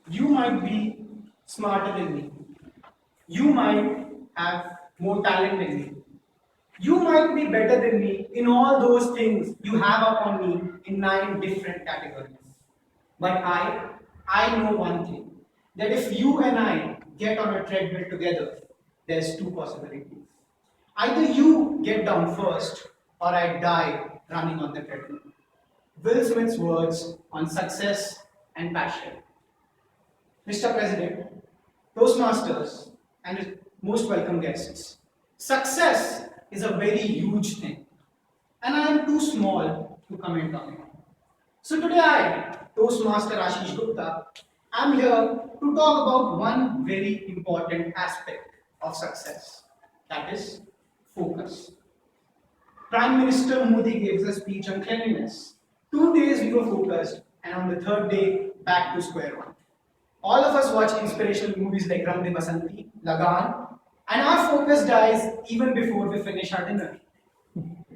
You might be smarter than me. You might have more talent than me. You might be better than me in all those things you have upon me in 9 different categories. But I know one thing, that if you and I get on a treadmill together, there's 2 possibilities. Either you get down first or I die running on the treadmill. Will Smith's words on success and passion. Mr. President, Toastmasters, and most welcome guests. Success is a very huge thing, and I am too small to comment on it. So today I, Toastmaster Ashish Gupta, am here to talk about one very important aspect of success, that is focus. Prime Minister Modi gave us a speech on cleanliness. 2 days we were focused, and on the third day, back to square one. All of us watch inspirational movies like Ram De Basanti, Lagan, and our focus dies even before we finish our dinner.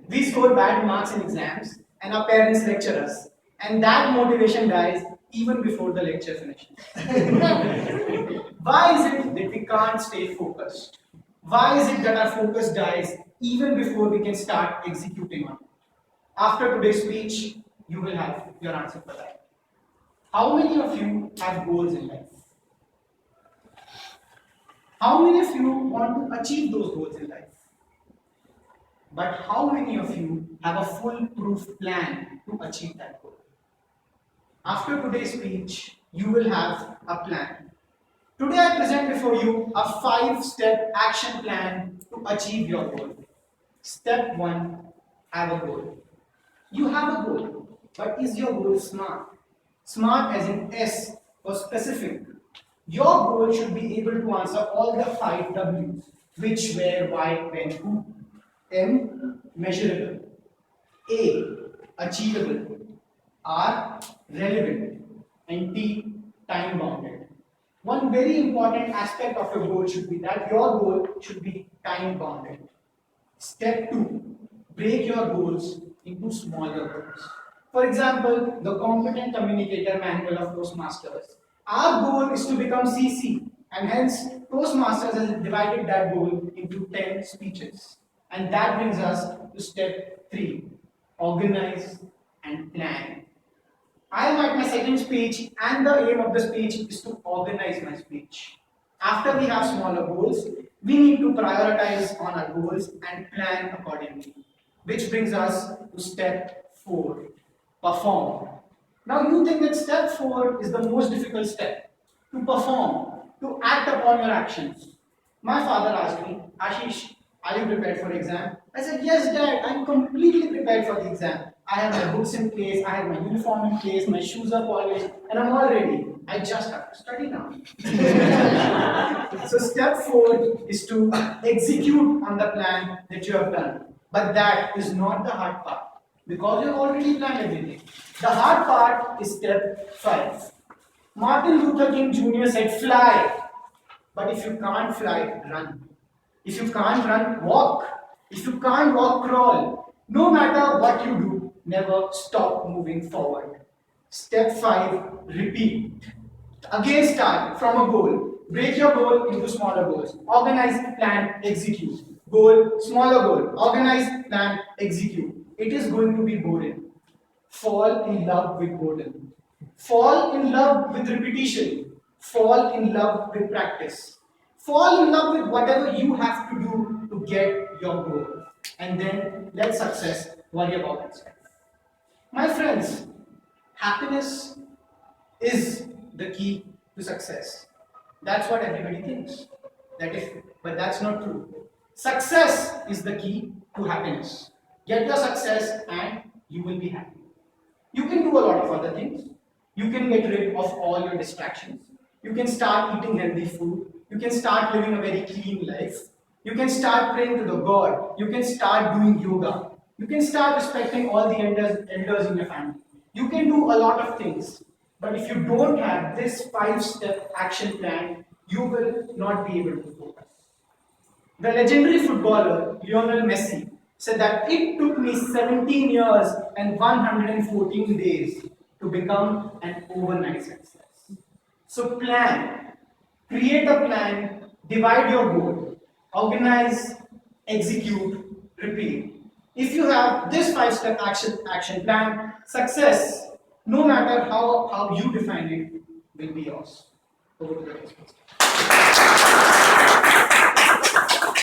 We score bad marks in exams, and our parents lecture us, and that motivation dies even before the lecture finishes. Why is it that we can't stay focused? Why is it that our focus dies even before we can start executing on it? After today's speech, you will have your answer for that. How many of you have goals in life? How many of you want to achieve those goals in life? But how many of you have a foolproof plan to achieve that goal? After today's speech, you will have a plan. Today I present before you a 5-step action plan to achieve your goal. Step 1, have a goal. You have a goal, but is your goal smart? Smart as in S for specific. Your goal should be able to answer all the 5 W's. Which, where, why, when, who. M, measurable. A, achievable. R, relevant. And T, time bounded. One very important aspect of your goal should be that your goal should be time bounded. Step 2, break your goals into smaller goals. For example, the competent communicator manual of Toastmasters. Our goal is to become CC, and hence Toastmasters has divided that goal into 10 speeches. And that brings us to step 3, organize and plan. I am at my second speech, and the aim of the speech is to organize my speech. After we have smaller goals, we need to prioritize on our goals and plan accordingly. Which brings us to step 4, perform. Now you think that step 4 is the most difficult step, to perform, to act upon your actions. My father asked me, Ashish, are you prepared for exam? I said, yes dad, I'm completely prepared for the exam. I have my books in place, I have my uniform in place, my shoes are polished, and I'm all ready. I just have to study now. So step 4 is to execute on the plan that you have done. But that is not the hard part, because you have already planned everything. The hard part is step 5. Martin Luther King Jr. said, fly. But if you can't fly, run. If you can't run, walk. If you can't walk, crawl. No matter what you do, never stop moving forward. Step 5, repeat. Again start from a goal. Break your goal into smaller goals. Organize, plan, execute. Goal, smaller goal. Organize, plan, execute. It is going to be boring. Fall in love with boredom. Fall in love with repetition. Fall in love with practice. Fall in love with whatever you have to do to get your goal. And then let success worry about itself. My friends, happiness is the key to success. That's what everybody thinks. But that's not true. Success is the key to happiness. Get your success and you will be happy. You can do a lot of other things. You can get rid of all your distractions. You can start eating healthy food. You can start living a very clean life. You can start praying to the God. You can start doing yoga. You can start respecting all the elders in your family. You can do a lot of things. But if you don't have this 5-step action plan, you will not be able to focus. The legendary footballer Lionel Messi said that it took me 17 years and 114 days to become an overnight success. So plan, create a plan, divide your goal, organize, execute, repeat. If you have this 5-step action plan, success, no matter how you define it, will be yours. Over to the next person.